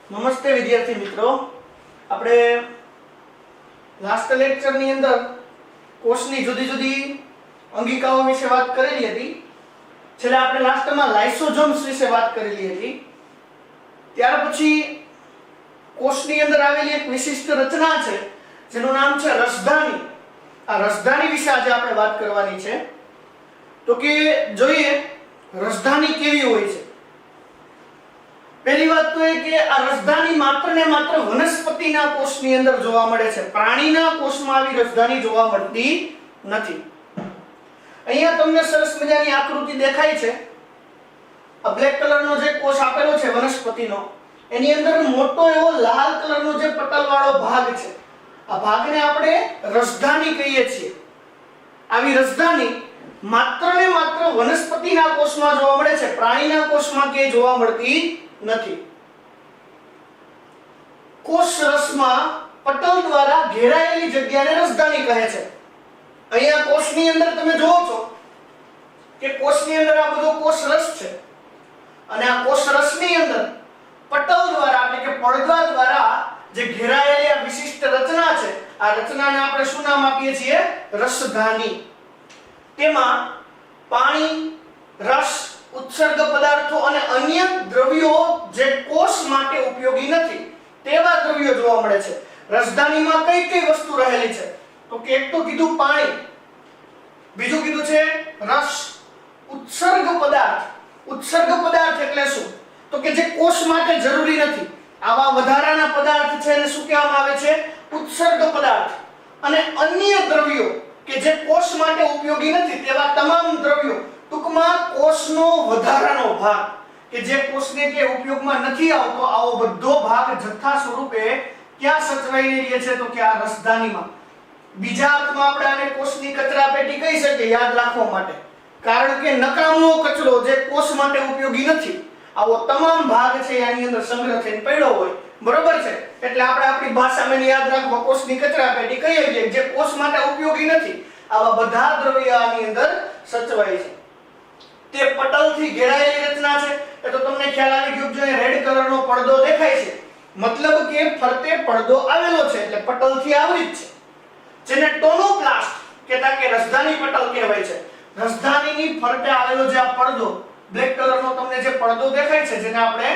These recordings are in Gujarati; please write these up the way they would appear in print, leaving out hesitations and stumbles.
નમસ્તે વિદ્યાર્થી મિત્રો, આપણે લાસ્ટ લેક્ચરની અંદર કોષની જુદી જુદી અંગિકાઓ વિશે વાત કરેલી હતી. છેલ્લે આપણે લાસ્ટમાં લાઇસોસોમ્સ વિશે વાત કરેલી હતી. ત્યાર પછી કોષની અંદર આવેલી એક વિશિષ્ટ રચના છે જેનું નામ છે રસધાની. આ રસધાની વિશે આજે આપણે વાત કરવાની છે. તો કે જોઈએ રસધાની કેવી હોય છે. પહેલી વાત તો એ કે આ રસધાની માત્ર ને માત્ર વનસ્પતિના કોષની અંદર જોવા મળે છે. પ્રાણીના કોષમાં આવી રસધાની જોવા મળતી નથી. અહીંયા તમને સરસ મજાની આકૃતિ દેખાય છે. આ બ્લેક કલરનો જે કોષ આપેલો છે વનસ્પતિનો, એની અંદર મોટો એવો લાલ કલરનો જે પટલવાળો ભાગ છે, આ ભાગને આપણે રસધાની કહીએ છીએ. આવી રસધાની માત્ર ને માત્ર વનસ્પતિના કોષમાં જોવા મળે છે, પ્રાણીના કોષમાં કે જોવા મળતી નથી. કોષ રસમાં પટલ દ્વારા ઘેરાયેલી જગ્યાને રસધાની કહે છે. અહીંયા કોષની અંદર તમે જોવો છો કે કોષની અંદર આ બધો કોષ રસ છે અને આ કોષ રસની અંદર પટલ દ્વારા એટલે કે પડદા દ્વારા જે ઘેરાયેલી આ વિશિષ્ટ રચના છે, આ રચનાને આપણે શું નામ આપીએ છીએ? રસધાની. તેમાં પાણી, રસ, ઉત્સર્ગ પદાર્થો અને અન્ય દ્રવ્યો જે કોષ માટે ઉપયોગી નથી તેવા દ્રવ્યો જોવા મળે છે. રસધાનીમાં કઈ કઈ વસ્તુ રહેલી છે? તો કે એક તો કીધું પાણી, બીજું કીધું છે રસ, ઉત્સર્ગ પદાર્થ. ઉત્સર્ગ પદાર્થ એટલે શું? તો કે જે કોષ માટે જરૂરી નથી, આવા વધારાના પદાર્થ છે એને શું કહેવામાં આવે છે? ઉત્સર્ગ પદાર્થ. અને અન્ય દ્રવ્યો કે જે કોષ માટે ઉપયોગી નથી તેવા તમામ દ્રવ્યો, ટૂંકમાં કોષનો વધારાનો ભાગ કે જે કોષને કે ઉપયોગમાં નથી આવતો, આવો બધો ભાગ જથ્થા સ્વરૂપે ક્યાં સચવાઈ રહે છે? તો કે આ રસધાનીમાં. બીજા અર્થમાં આપણે આને કોષની કચરાપેટી કહી શકીએ યાદ રાખવા માટે. કારણ કે નકામો કચરો જે કોષ માટે ઉપયોગી નથી, આવો તમામ ભાગ છે આની અંદર સંગ્રહ થઈને પડ્યો હોય, બરોબર છે? એટલે આપણે આપણી ભાષામાં યાદ રાખવા કોષની કચરાપેટી કહીએ છીએ, જે કોષ માટે ઉપયોગી નથી, આવા બધા દ્રવ્યો આની અંદર સચવાય છે. તે પટલથી ઘેરાયેલી રચના છે. એ તો તમને ખ્યાલ આવી ગયો જો રેડ કલરનો પડદો દેખાય છે, મતલબ કે ફરતે પડદો આવેલો છે એટલે પટલથી આવૃત છે, જેને ટોનોપ્લાસ્ટ કહેતા કે રસધાની પટલ કહેવાય છે. રસધાનીની ફરતે આવેલો જે આ પડદો બ્લેક કલરનો તમને જે પડદો દેખાય છે, જેને આપણે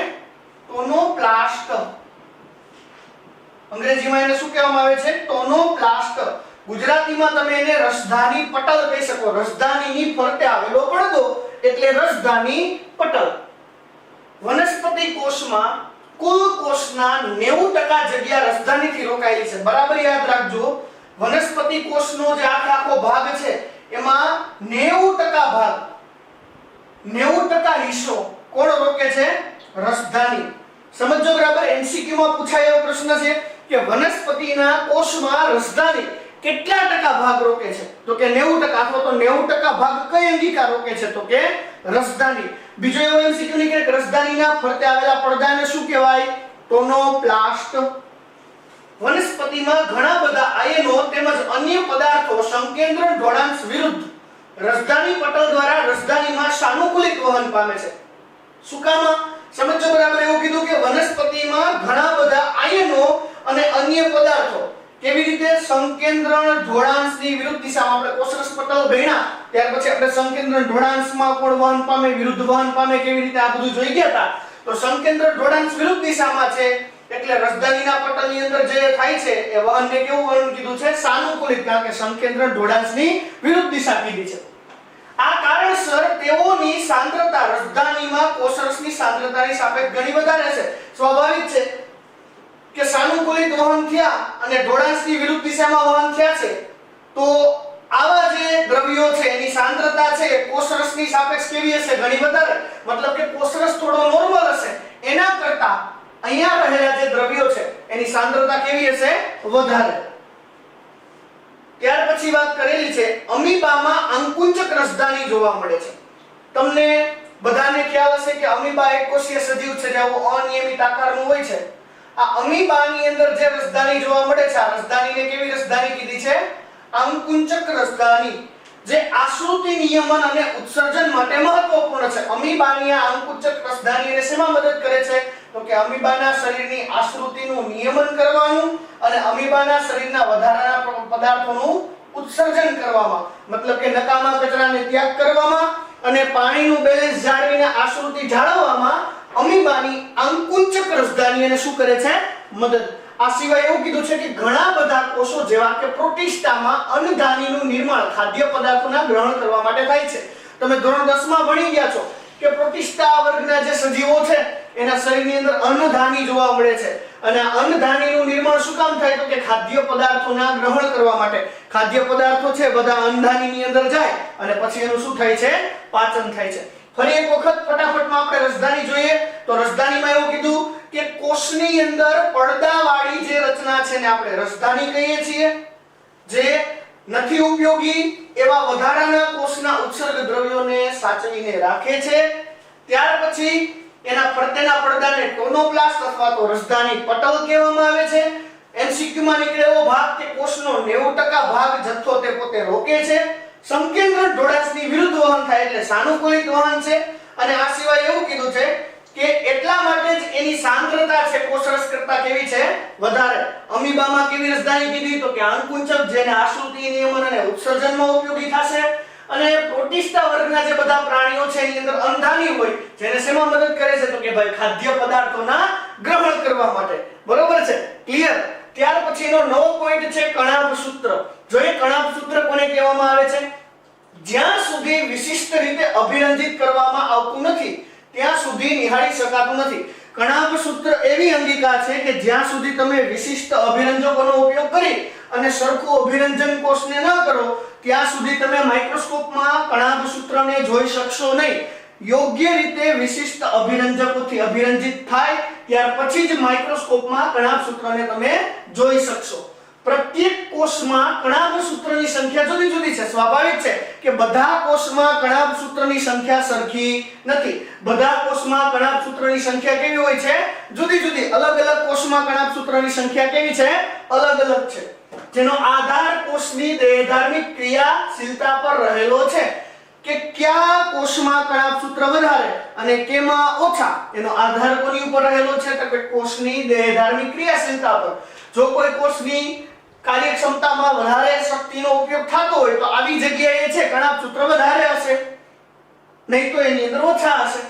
ટોનોપ્લાસ્ટ, અંગ્રેજીમાં એને શું કહેવામાં આવે છે? ટોનોપ્લાસ્ટ. ગુજરાતીમાં તમે એને રસધાની પટલ કહી શકો. રસધાનીની ફરતે આવેલો પડદો એટલે રસધાની પટલ. વનસ્પતિ કોષમાં કુલ કોષના 90% જગ્યા રસધાનીથી રોકાયેલી છે. બરાબર યાદ રાખજો, વનસ્પતિ કોષનો જે આખો ભાગ છે એમાં 90% ભાગ, 90% હિસ્સો કોણ રોકે છે? રસધાની. સમજો બરાબર. એમસીક્યુ માં પૂછાય એવો પ્રશ્ન છે કે વનસ્પતિના કોષમાં રસધાની કેટલા ટકા ભાગ રોકે છે? તો કે 90%. અથવા તો 90% ભાગ કઈ અંગિકા રોકે છે? તો કે રસધાની. બીજો એવો એમસીક્યુ ની કે રસધાનીના ફરતે આવેલા પડદાને શું કહેવાય? ટોનોપ્લાસ્ટ. વનસ્પતિમાં ઘણા બધા આયનો તેમજ અન્ય પદાર્થો સંકેન્દ્રણ ઢોળાંશ વિરુદ્ધ રસધાની પટલ દ્વારા રસધાનીમાં સાનુકૂલિત વહન પામે છે. શું કામ? સમજો બરાબર. એવું કીધું કે વનસ્પતિમાં ઘણા બધા આયનો અને અન્ય પદાર્થો કેવી રીતે સંકેન્દ્રણ ઢોળાંશની વિરુદ્ધ દિશામાં. આપણે કોષરસ પટલ ભણ્યા ત્યાર પછી આપણે સંકેન્દ્રણ ઢોળાંશમાં કોણ વહન પામે, વિરુદ્ધ વહન પામે, કેવી રીતે આ બધું જોઈ ગયા હતા. તો સંકેન્દ્રણ ઢોળાંશ વિરુદ્ધ દિશામાં છે એટલે રસધાનીના પટલની અંદર જે થાય છે એ વહનને કેવું વહન કીધું છે? સાનુકૂલિત. કારણ કે સંકેન્દ્રણ ઢોળાંશની વિરુદ્ધ દિશા કીધી છે. આ કારણસર તેઓની સાંદ્રતા રસધાનીમાં કોષરસની સાંદ્રતાની સાપેક્ષ ઘણી વધારે છે. સ્વાભાવિક છે કે સાનુકૂલિત વહન થયા અને ઢોળાંશની વિરુદ્ધ દિશામાં વહન થયા છે, તો આવા જે દ્રવ્યો છે એની સાંદ્રતા છે કોષરસની સાપેક્ષ કેવી હશે? ઘણી વધારે. મતલબ કે કોષરસ થોડો નોર્મલ હશે, એના કરતા અહીંયા રહેલા જે દ્રવ્યો છે એની સાંદ્રતા કેવી હશે? વધારે. ત્યાર પછી વાત કરેલી છે અમીબામાં અંકુંચક રસધાની જોવા મળે છે. તમને બધાને ખ્યાલ હશે કે અમીબા એકકોષીય સજીવ છે, જે અનિયમિત આકારનું હોય છે. આ અમીબાની અંદર જે રસધાની જોવા મળે છે, આ રસધાનીને કેવી રસધાની કીધી છે? અંકુંચક રસધાની. જે આશ્રુતિ નિયમન અને ઉત્સર્જન માટે મહત્વપૂર્ણ છે. અમીબાની આ અંકુચક રસધાની શેમાં મદદ કરે છે? તો કે અમીબાના શરીરની આશ્રુતિનું નિયમન કરવાનું અને અમીબાના શરીરના વધારાના પદાર્થોનું ઉત્સર્જન કરવામાં, મતલબ કે નકામા કચરાને ત્યાગ કરવામાં અને પાણીનું બેલેન્સ જાળવીને આશ્રુતિ જાળવવામાં અમીબાની અંકુચક રસધાની શું કરે છે? મદદ. આ સિવાય એવું કીધું છે કે ઘણા બધા કોષો જેવા કે પ્રોટિસ્ટામાં અન્નધાનીનું નિર્માણ ખાદ્ય પદાર્થોના ગ્રહણ કરવા માટે થાય છે. તમે ધોરણ 10 માં ભણી ગયા છો કે પ્રોટિસ્ટા વર્ગના જે સજીવો છે એના શરીરની અંદર અન્નધાની જોવા મળે છે અને અન્નધાનીનું નિર્માણ શું કામ થાય? તો કે ખાદ્ય પદાર્થોના ગ્રહણ કરવા માટે. ખાદ્ય પદાર્થો છે બધા અન્નધાનીની અંદર જાય અને પછી એનું શું થાય છે? પાચન થાય છે. ફરી એક વખત ફટાફટમાં આપણે રસધાની જોઈએ તો રસધાનીમાં એવું કીધું કે કોષની અંદર પડદાવાળી જે રચના છે ને આપણે રસધાની કહીએ છીએ, જે નથી ઉપયોગી એવા વધારાના કોષના ઉત્સર્ગ દ્રવ્યોને સાચવીને રાખે છે. ત્યાર પછી એના ફરતેના પડદાને ટોનોપ્લાસ્ટ અથવા તો રસધાની પટલ કહેવામાં આવે છે. એમસીક્યુ માં નીકળે એવો ભાગ કે કોષનો 90% ભાગ જથ્થો તે પોતે રોકે છે. સંકેન્દ્ર ઢોળાસની વિરુદ્ધ વહન થાય એટલે સાનુકૂલિત વહન છે. અને આ સિવાય એવું કીધું છે કે એટલા માટે જ એની સાંદ્રતા છે કોષરસ કરતા કેવી છે? વધારે. અમીબામાં કેવી રસધાની કીધી? તો કે અંકુચક, જેને આશ્રુતિ નિયમન અને ઉત્સર્જનમાં ઉપયોગી થશે. અને પ્રોટિસ્ટા વર્ગના જે બધા પ્રાણીઓ છે એની અંદર અન્નધાની હોય, જેને શેમાં મદદ કરે છે? તો કે ભાઈ ખાદ્ય પદાર્થોના ગ્રહણ કરવા માટે. બરોબર છે? ક્લિયર? ત્યાર પછીનો નવો પોઈન્ટ છે કણાભ સૂત્ર. જો એ કણાભ સૂત્ર કોને કહેવામાં આવે છે? જ્યાં સુધી વિશિષ્ટ રીતે અભિરંજિત કરવામાં આવતું નથી ત્યાં સુધી નિહાળી શકાતું નથી. કણાભ સૂત્ર એવી અંગિકા છે કે જ્યાં સુધી તમે વિશિષ્ટ અભિરંજકોનો ઉપયોગ કરી અને સરખું અભિરંજન કોષને ન કરો ત્યાં સુધી તમે માઇક્રોસ્કોપમાં કણાભ સૂત્રને જોઈ શકશો નહીં. યોગ્ય રીતે વિશિષ્ટ અભિરંજકોથી અભિરંજિત થાય ત્યાર પછી જ માઇક્રોસ્કોપમાં કણાભ સૂત્રને તમે જોઈ શકશો. પ્રત્યેક કોષમાં કણાભ સૂત્રની સંખ્યા જુદી જુદી છે. સ્વાભાવિક છે કે બધા કોષમાં કણાભ સૂત્રની સંખ્યા સરખી નથી. બધા કોષમાં કણાભ સૂત્રની સંખ્યા કેવી હોય છે? જુદી જુદી. અલગ અલગ કોષમાં કણાભ સૂત્રની સંખ્યા કેવી છે? અલગ અલગ છે. જેનો આધાર કોષની દેહધાર્મિક ક્રિયાશીલતા પર રહેલો છે કે કયા કોષમાં કણાભ સૂત્ર વધારે અને કેમાં ઓછા. એનો આધાર કોની ઉપર રહેલો છે? તો કે કોષની દેહધાર્મિક ક્રિયાશીલતા પર. જો કોઈ કોષની કાર્યક્ષમતામાં વધારે શક્તિનો ઉપયોગ થતો હોય તો આવી જગ્યાએ છે કણાભ સૂત્ર વધારે હશે, નહીં તો એની અંદર ઓછા હશે.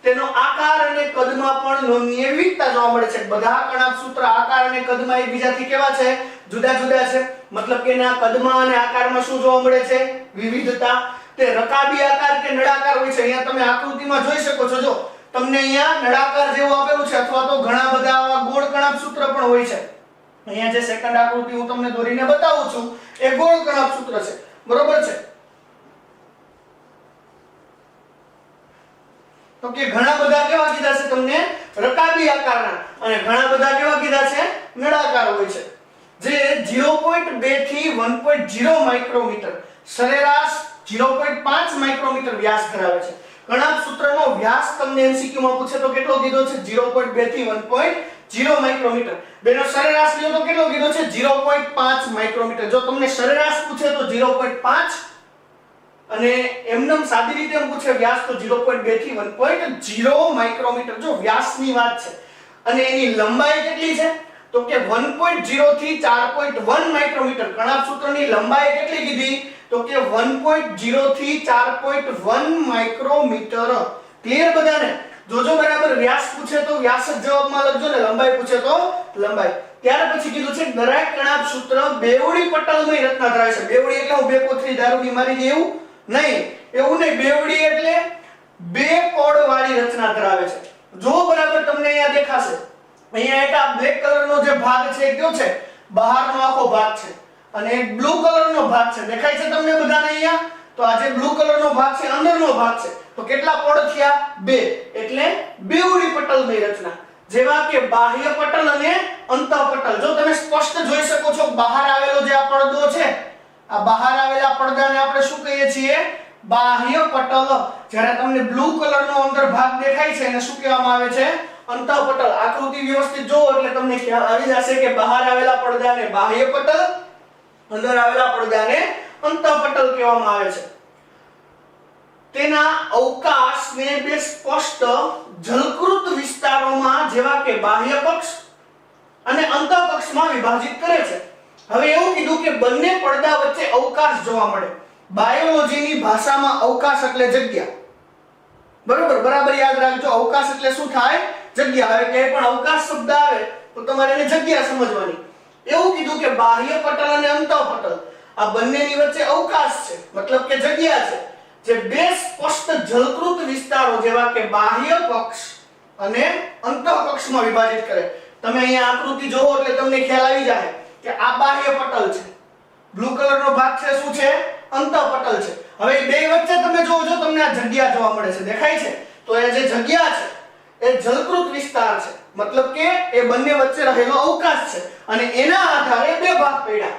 તેનો આકાર અને કદમાં પણ નોંધનીય વિવિધતા જોવા મળે છે. બધા કણાભ સૂત્ર આકાર અને કદમાં એકબીજાથી કેવા છે? જુદા જુદા છે. મતલબ કે એના કદમાં અને આકારમાં શું જોવા મળે છે? વિવિધતા. તે રકાબી આકાર કે નળાકાર હોય છે. અહીંયા તમે આકૃતિમાં જોઈ શકો છો. જો તમને અહીંયા નળાકાર જેવું આપેલું છે અથવા તો ઘણા બધા આવા ગોળ કણાભ સૂત્ર પણ હોય છે. અહીંયા જે સેકન્ડ આકૃતિ હું તમને દોરીને બતાવું છું એ ગોળ કણાભ સૂત્ર છે. બરોબર છે? તો કે ઘણા બધા કેવા કીધા છે તમને? રકાબી આકારના. અને ઘણા બધા કેવા કીધા છે? નળાકાર હોય છે. જે 0.2 થી 1.0 માઇક્રોમીટર સરેરાશ 0.5 માઇક્રોમીટર વ્યાસ ધરાવે છે. કણાભ સૂત્રનો વ્યાસ તમને એમસીક્યુ માં પૂછે તો કેટલો કીધો છે? 0.2 થી 1.0 માઇક્રોમીટર. બેનો સરેરાશ લ્યો તો કેટલો કીધો છે? 0.5 માઇક્રોમીટર. જો તમને સરેરાશ પૂછે તો 0.5 અને એમનેમ સાદી રીતે પૂછે વ્યાસ તો 0.2 થી 1.0 માઇક્રોમીટર. જો વ્યાસની વાત છે અને એની લંબાઈ કેટલી છે? તો કે 1.0 થી 4.1 માઇક્રોમીટર. કણાભ સૂત્રની લંબાઈ કેટલી કીધી? તો કે 1.0 થી 4.1 માઇક્રોમીટર. ક્લિયર બધાને? જોજો બરાબર. વ્યાસ પૂછે તો વ્યાસ જ જવાબમાં લખજો ને લંબાઈ પૂછે તો લંબાઈ. ત્યાર પછી કીધું છે દરેક કણાભ સૂત્ર બેવડી પટલમય રચના ધરાવે છે. બેવડી એટલે હું બે કોથળી દારૂની મારી દે એવું નહીં. એવું નહીં. બેવડી એટલે બે પડ વાળી રચના ધરાવે છે. જો બરાબર તમને અહીંયા દેખાશે. અહીંયા એક આ બ્લેક કલરનો જે ભાગ છે કયો છે? બહારનો આખો ભાગ છે. અને એક બ્લુ કલરનો ભાગ છે. દેખાય છે તમને બધાને અહીંયા? તો આ જે બ્લુ કલરનો ભાગ છે અંદરનો ભાગ છે. તો કેટલા પડ થયા? બે. એટલે બેવડી પટલમય રચના. જેવા કે બાહ્ય પટલ અને અંતઃપટલ. જો તમે સ્પષ્ટ જોઈ શકો છો બહાર આવેલો જે આ પડદો છે, આ બહાર આવેલા પડદાને આપણે શું કહીએ છીએ? બાહ્ય પટલ. જ્યારે તમને બ્લુ કલરનો અંદર ભાગ દેખાય છે એને શું કહેવામાં આવે છે? અંતઃપટલ. આકૃતિ વ્યવસ્થિત જોવો એટલે તમને ખ્યાલ આવી જશે કે બહાર આવેલા પડદાને બાહ્ય પટલ, અંદર આવેલા પડદાને અંતઃપટલ કહેવામાં આવે છે. તેના અવકાશને બે સ્પષ્ટ જલકૃત વિસ્તારોમાં જેવા કે બાહ્ય પક્ષ અને અંતઃપક્ષમાં વિભાજિત કરે છે. હવે એવું કીધું કે બંને પડદા વચ્ચે અવકાશ જોવા મળે. બાયોલોજીની ભાષામાં અવકાશ એટલે જગ્યા. બરાબર યાદ રાખજો. અવકાશ એટલે શું થાય? જગ્યા. હવે કે પણ અવકાશ શબ્દ આવે તો તમારે એને જગ્યા સમજવાની. એવું કીધું કે બાહ્ય પટલ અને અંતઃપટલ આ બંનેની વચ્ચે અવકાશ છે, મતલબ કે જગ્યા છે, જે બે સ્પષ્ટ જલકૃત વિસ્તારો જેવા કે બાહ્ય પક્ષ અને અંતઃપક્ષમાં વિભાજિત કરે. તમે અહીંયા આકૃતિ જોવો એટલે તમને ખ્યાલ આવી જાય કે આ બાહ્ય પટલ છે, બ્લુ કલરનો ભાગ છે શું છે? અંતઃપટલ છે. હવે બે વચ્ચે તમે જોજો તમને આ જગ્યા જોવા મળે છે, દેખાય છે? તો એ જે જગ્યા છે એ જલકૃત વિસ્તાર છે, મતલબ કે એ બંને વચ્ચે રહેલો અવકાશ છે અને એના આધારે બે ભાગ પડ્યા.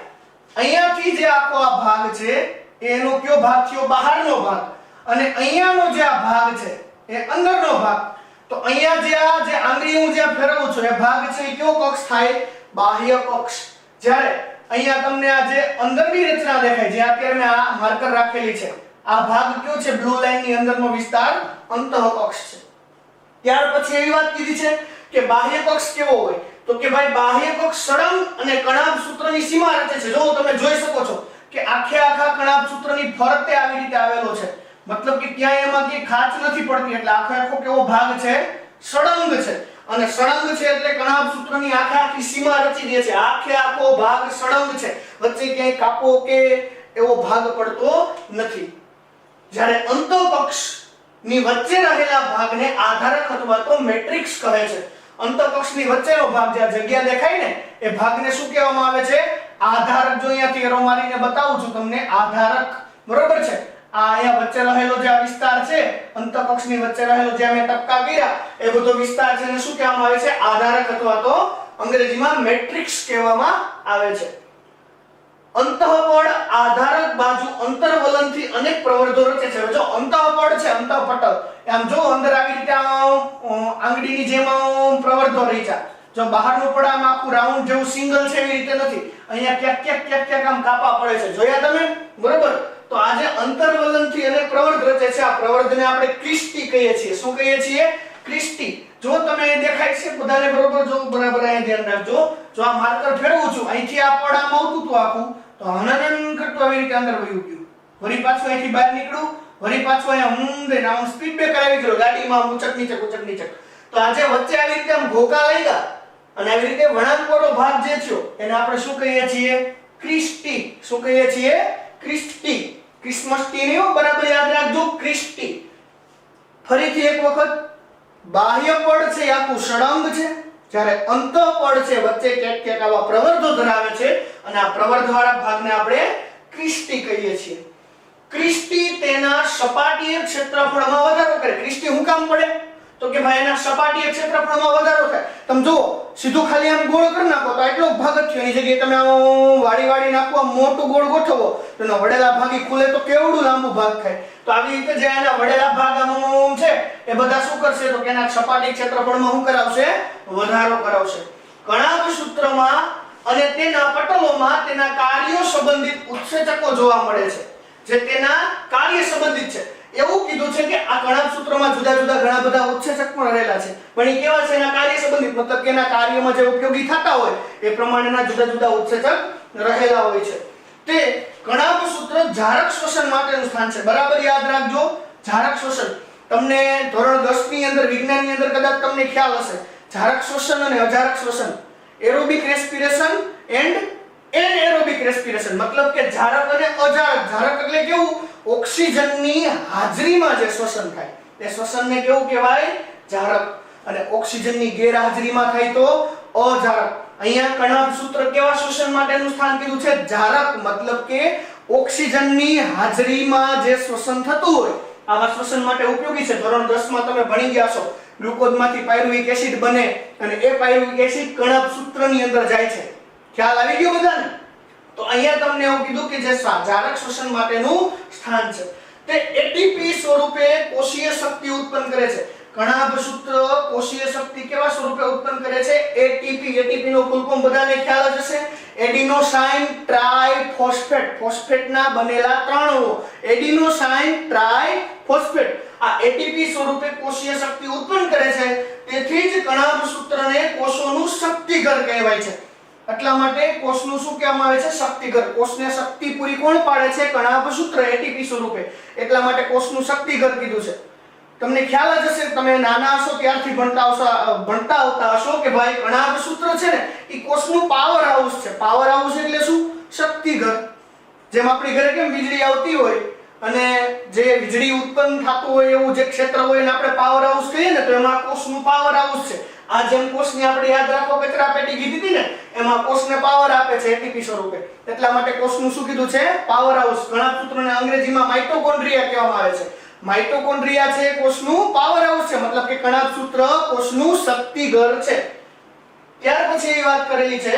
અહીંયાથી જે આખો આ ભાગ છે એનો કયો ભાગ થયો? બહારનો ભાગ. અને અહીંયાનો જે આ ભાગ છે એ અંદરનો ભાગ. તો અહીંયા જે આંગળી હું જે ફેરવું છું એ ભાગ છે એ કયો પક્ષ થાય? બાહ્ય પક્ષ. જ્યારે અહીંયા તમને આ જે અંદરની રચના દેખાય છે, અત્યારે મેં આ માર્કર રાખેલી છે, આ ભાગ કયો છે? બ્લુ લાઈન ની અંદરનો વિસ્તાર અંતઃપક્ષ છે. ત્યાર પછી એવી વાત કીધી છે કે બાહ્ય પક્ષ કેવો હોય? તો કે ભાઈ બાહ્ય પક્ષ સળંગ અને કણાભ સૂત્રની સીમા રચે છે. જો તમે જોઈ શકો છો કે આખે આખા કણાભ સૂત્રની ફરતે આવી રીતે આવેલો છે, મતલબ કે ક્યાંય એમાં કે ખાંચ નથી પડતી, એટલે આખો આખો કેવો ભાગ છે? સળંગ છે. અને સળંગ છે એટલે કણાભ સૂત્રની આખે આખી સીમા રચી દે છે. આખે આખો ભાગ સળંગ છે, વચ્ચે ક્યાંય કાપો કે એવો ભાગ પડતો નથી. જ્યારે અંતઃપક્ષ ની વચ્ચે રહેલા ભાગને આધારક અથવા તો મેટ્રિક્સ કહે છે. અંતઃપક્ષની વચ્ચેનો ભાગ જે જગ્યા દેખાય ને એ ભાગને શું કહેવામાં આવે છે? આધારક. જો અહીંયાથી એરો મારીને બતાવું છું તમને, આધારક. બરોબર છે? આ અહીંયા વચ્ચે રહેલો જે આ વિસ્તાર છે, અંતઃપક્ષની વચ્ચે રહેલો જે અમે ટપકા કર્યા એ બધો વિસ્તાર છે એને શું કહેવામાં આવે છે? આધારક અથવા તો અંગ્રેજીમાં મેટ્રિક્સ કહેવામાં આવે છે. અંતઃપડ આધારક બાજુ અંતર્વલનથી અનેક પ્રવર્ધો રચે છે. જો અંતઃપડ છે, અંતઃપટલ, આમ જો અંદર આવી રીતે આંગળીની જેમ પ્રવર્ધો રહી છે. જો બહારનું પડ આમ આખું રાઉન્ડ જેવું સિંગલ છે એવી રીતે નથી, અહીંયા ક્યાંક આમ કાપા પડે છે. જોયા તમે? બરોબર. તો આ જે અંતર્વલનથી અનેક પ્રવર્ધ રચે છે, આ પ્રવર્ધને આપણે ક્રિસ્ટી કહીએ છીએ. શું કહીએ છીએ? ક્રિસ્ટી. જો તમે દેખાય છે બધાને? બરોબર. જો બરાબર અહીંયા ધ્યાન રાખજો. જો આ માર્કર ફેરવું છું, અહીંથી આ પડ આમ આવતું હતું આખું, તો હનન કરતું આવી રીતે અંદર વયું ગયું. વળી પાછું અહીંથી બહાર નીકળું, વળી પાછું અહીંયા હું આમ સ્પીડ બ્રેકર આવી ગયો ગાડીમાં, ઉચક નીચક. તો આજે વચ્ચે આવી રીતે આમ ઘોકા લઈ ગયા અને આવી રીતે વળાંકવાળો ભાગ જે થયો એને આપણે શું કહીએ છીએ? ક્રિસ્ટી. શું કહીએ છીએ? ક્રિસ્ટી. ક્રિસમસ ટ્રી નહીં, બરાબર યાદ રાખજો, ક્રિસ્ટી. ફરીથી એક વખત, બાહ્ય પડ છે આખું સળંગ છે, જ્યારે અંતઃપડ છે વચ્ચે ક્યાંક આવા પ્રવર્ધો ધરાવે છે અને આ પ્રવર્ધવાળા ભાગને આપણે ક્રિસ્ટી કહીએ છીએ. ક્રિસ્ટી તેના સપાટીય ક્ષેત્રફળમાં વધારો કરે. ક્રિસ્ટી શું કામ પડે? તો કે ભાઈ એના સપાટીય ક્ષેત્રફળમાં વધારો થાય. તમે જુઓ, સીધું ખાલી આમ ગોળ કરી નાખો તો એટલો ભાગ જ થયો. એની જગ્યાએ તમે આમ વાળી નાખો, આમ મોટું ગોળ ગોઠવો તો એનો વડેલા ભાગી ખુલે તો કેવડું લાંબુ ભાગ થાય. તો આવી રીતે જે એના વડેલા ભાગ આમ છે એ બધા શું કરશે? તો કે એના સપાટી ક્ષેત્રફળમાં શું કરાવશે? વધારો કરાવશે. કણાભ સૂત્રમાં અને તેના પટલોમાં તેના કાર્યો સંબંધિત ઉત્સેચકો જોવા મળે છે, જે તેના કાર્ય સંબંધિત છે. એવું કીધું છે કે આ કણાભ સૂત્રમાં જુદા જુદા ઘણા બધા ઉત્સેચક પણ રહેલા છે, પણ એ કેવા છે? એના કાર્ય સંબંધિત, મતલબ કે એના કાર્યમાં જે ઉપયોગી થતા હોય એ પ્રમાણેના જુદા જુદા ઉત્સેચક રહેલા હોય છે. તે કણાભ સૂત્ર જારક શ્વસન માટેનું સ્થાન છે. બરાબર યાદ રાખજો, જારક શ્વસન. તમને ધોરણ 10 ની અંદર વિજ્ઞાનની અંદર કદાચ તમને ખ્યાલ હશે, જારક શ્વસન અને અજારક શ્વસન, aerobic respiration and anaerobic respiration. મતલબ કે જારક અને અજારક. જારક એટલે કેવું? ઓક્સિજનની હાજરીમાં જે શ્વસન થાય તે શ્વસનને કેવું કહેવાય? જારક. અને ઓક્સિજનની ગેરહાજરીમાં થાય તો અજારક. અહીંયા કણાભ સૂત્ર કેવા શ્વસન માટેનું સ્થાન કીધું છે? જારક. મતલબ કે ઓક્સિજનની હાજરીમાં જે શ્વસન થતું હોય આવા શ્વસન માટે ઉપયોગી છે. ધોરણ 10 માં તમે ભણી ગયા છો, ગ્લુકોઝમાંથી પાયરુવિક એસિડ બને અને એ પાયરુવિક એસિડ કણાભ સૂત્રની અંદર જાય છે. ખ્યાલ આવી ગયો બધાને? તો અહીંયા તમને એવું કીધું કે જે જારક શ્વસન માટેનું સ્થાન છે તે એટીપી સ્વરૂપે કોષીય શક્તિ ઉત્પન્ન કરે છે. કણાભ સૂત્ર કોષીય શક્તિ કેવા સ્વરૂપે ઉત્પન્ન કરે છે? એટીપી. એટીપી નો ફૂલ ફોર્મ બધાને ખ્યાલ જ હશે. Adenosine triphosphate. ફોસ્ફેટના બનેલા ત્રણો. Adenosine triphosphate. આ એટીપી સ્વરૂપે કોષીય શક્તિ ઉત્પન્ન કરે છે. તેથી જ કણાભ સૂત્રને કોષોનું શક્તિઘર કહેવાય છે. એટલા માટે કોષનું શું કહેવામાં આવે છે? શક્તિઘર. કોષને શક્તિ પૂરી કોણ પાડે છે? કણાભ સૂત્ર એટીપી સ્વરૂપે. એટલા માટે કોષનું શક્તિઘર કીધું છે. તમને ખ્યાલ જ હશે, તમે નાના હશો ત્યારથી ભણતા આવતા હશો કે ભાઈ કણાભ સૂત્ર છે ને એ કોષનું પાવર હાઉસ છે. પાવર હાઉસ એટલે શું? શક્તિઘર. જેમ આપણી ઘરે કેમ વીજળી આવતી હોય અને જે વીજળી ઉત્પન્ન થતું હોય એવું જે ક્ષેત્ર હોય એને આપણે પાવર હાઉસ કહીએ ને, તો એમાં કોષનું પાવર હાઉસ છે. આ જેમ કોષની આપણે યાદ રાખો કચરા પેટી કીધી હતી ને, એમાં કોષને પાવર આપે છે એટીપી સ્વરૂપે. એટલા માટે કોષનું શું કીધું છે? Power house. કણાભ સૂત્રને અંગ્રેજીમાં માઇટોકોન્ડ્રિયા કહેવામાં આવે છે. માઇટોકોન્ડ્રિયા છે કોષનું પાવર હાઉસ છે, મતલબ કે કણાભ સૂત્ર કોષનું શક્તિઘર છે. ત્યાર પછી એવી વાત કરેલી છે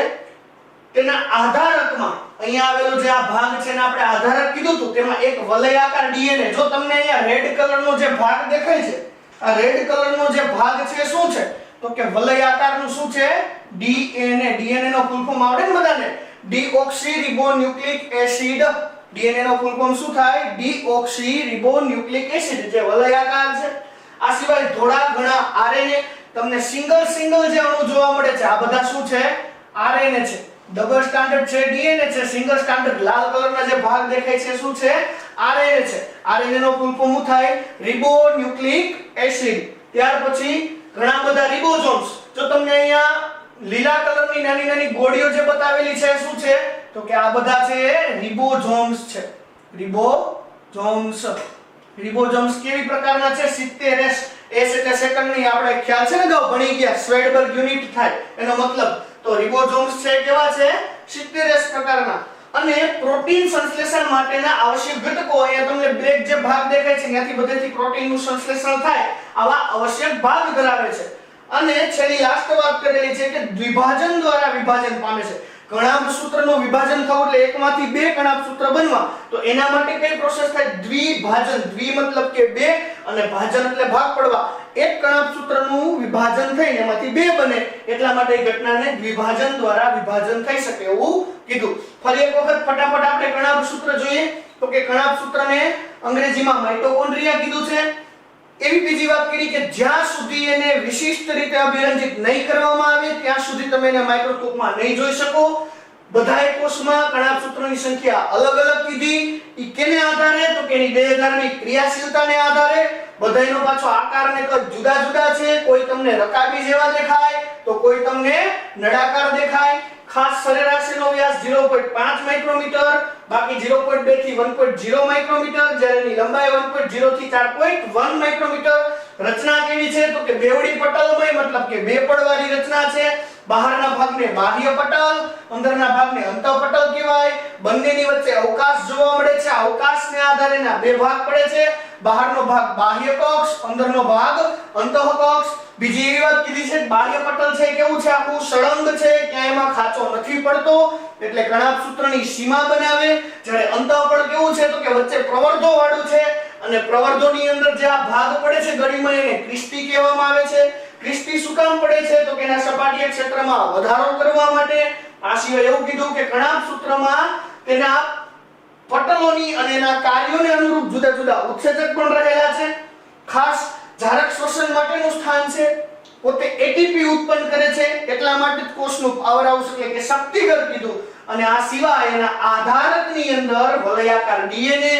તેના આધારકમાં, અહીંયા આવેલો જે આ ભાગ છે ને આપણે આધારક કીધું હતું, તેમાં એક વલયાકાર ડીએનએ. જો તમને અહીંયા રેડ કલરનો જે ભાગ દેખાય છે, આ રેડ કલરનો જે ભાગ છે શું છે? તો કે વલયાકારનું શું છે? ડીએનએ. ડીએનએ નો ફૂલ ફોર્મ આવડે ને બધાને? ડીઓક્સીરિબોન્યુક્લિક એસિડ. ડીએનએ નો ફૂલ ફોર્મ શું થાય? ડીઓક્સીરિબોન્યુક્લિક એસિડ. જે વલયાકાર છે. આ સિવાય થોડા ઘણા આરએનએ, તમને સિંગલ જે અણુ જોવા મળે છે આ બધા શું છે? આરએનએ છે. ડબલ સ્ટાન્ડર્ડ છે ડીએનએ છે. સિંગલ સ્ટાન્ડર્ડ લાલ કલરના જે ભાગ દેખાય છે શું છે? આરએનએ છે. આરએનએ નો ફૂલ ફોર્મ શું થાય? Ribonucleic acid. ત્યાર પછી ઘણા બધા રિબોઝોમ્સ. જો તમને અહીંયા લીલા કલરની નાની નાની ગોળીઓ જે બતાવેલી છે શું છે? તો કે આ બધા છે રિબોઝોમ્સ છે. રિબોઝોમ્સ. રિબોઝોમ્સ કેવી પ્રકારના છે? 70s. એસ એટલે સેકન્ડની આપણે ખ્યાલ છે ને, અગાઉ ભણી ગયા. સ્વેડબર્ગ યુનિટ થાય એનો મતલબ. તો રિબોઝોમ્સ છે કેવા છે? 70s પ્રકારના. અને પ્રોટીન સંશ્લેષણ માટેના આવશ્યક ઘટકો, અહીંયા તમને બ્લેક જે ભાગ દેખાય છે ત્યાંથી બધેથી પ્રોટીનનું સંશ્લેષણ થાય આવા આવશ્યક ભાગ ધરાવે છે. અને છેલ્લી લાસ્ટ વાત કરેલી છે કે દ્વિભાજન દ્વારા વિભાજન પામે છે. કણાભ સૂત્રનું વિભાજન થવું એટલે એકમાંથી બે કણાભ સૂત્ર બનવા, તો એના માટે કઈ પ્રોસેસ થાય? દ્વિભાજન. દ્વિ મતલબ કે બે અને ભાજન એટલે ભાગ પડવા. એક કણાભ સૂત્રનું વિભાજન થઈને એમાંથી બે બને, એટલા માટે એ ઘટનાને દ્વિભાજન દ્વારા વિભાજન થઈ શકે એવું કીધું. ફરી એક વખત ફટાફટ આપણે કણાભ સૂત્ર જોઈએ. તો કે કણાભ સૂત્રને અંગ્રેજીમાં માઇટોકોન્ડ્રિયા કીધું છે. એવી બીજી વાત કરી કે જ્યાં સુધી એને વિશિષ્ટ રીતે અભિરંજિત નહીં કરવામાં આવે ત્યાં સુધી તમે એને માઇક્રોસ્કોપમાં નહીં જોઈ શકો. બધાય કોષમાં કણાભ સૂત્રોની સંખ્યા અલગ અલગ કીધી. ઈ કેને આધારે? તો કે એની દેહધારની ક્રિયાશીલતાને આધારે. બધાયનો પાછો આકાર અને કદ જુદા જુદા છે. કોઈ તમને રકાબી જેવા દેખાય તો કોઈ તમને નળાકાર દેખાય. ખાસ સરેરાશ એનો વ્યાસ 0.5 માઇક્રોમીટર, બાકી 0.2 થી 1.0 માઇક્રોમીટર, જ્યારે એની લંબાઈ 1.0 થી 4.1 માઇક્રોમીટર. રચના કેવી છે? તો કે બેવડી પટલમય, મતલબ કે બે પડવાળી રચના છે. બહારના ભાગને બાહ્ય પટલ, અંદરના ભાગને અંતઃપટલ કહેવાય. બંનેની વચ્ચે અવકાશ જોવા મળે છે. અવકાશને આધારે ના બે ભાગ પડે છે. બહારનો ભાગ બાહ્ય કક્ષ, અંદરનો ભાગ અંતઃકક્ષ. બીજી એવી વાત કીધી છે બાહ્ય પટલ છે કેવું છે? આખું સળંગ છે, ક્યાંય એમાં ખાંચો નથી પડતો, એટલે કણાભ સૂત્રની સીમા બનાવે. જ્યારે અંતઃપટલ કેવું છે? તો કે વચ્ચે પ્રવર્ધો વાળું છે, અને પ્રવર્ધોની અંદર જે આ ભાગ પડે છે ગળીમાં એને ક્રિસ્ટી કહેવામાં આવે છે. ક્રિસ્ટી શું કામ પડે છે? તો કે એના સપાટીય ક્ષેત્રમાં વધારો કરવા માટે. આ સિવાય એવું કીધું કે કણાભ સૂત્રમાં તેના પટલોની અને એના કાર્યોને અનુરૂપ જુદા જુદા ઉત્સેચક પણ રહેલા છે. ખાસ જારક શ્વસન માટેનું સ્થાન છે. પોતે એટીપી ઉત્પન્ન કરે છે, એટલા માટે જ કોષનું પાવર હાઉસ એટલે કે શક્તિઘર કીધું. અને આ સિવાય એના આધારકની અંદર વલયાકાર ડીએનએ,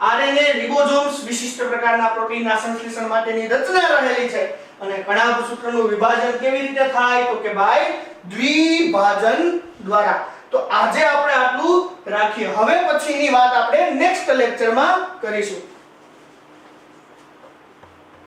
આરએનએ, રિબોઝોમ્સ વિશિષ્ટ પ્રકારના પ્રોટીનના સંશ્લેષણ માટેની રચના રહેલી છે. અને કણાભ સૂત્રનું વિભાજન કેવી રીતે થાય? તો કે ભાઈ દ્વિભાજન દ્વારા. તો આજે આપણે આટલું રાખીએ. હવે પછીની વાત આપણે નેક્સ્ટ લેક્ચરમાં કરીશું.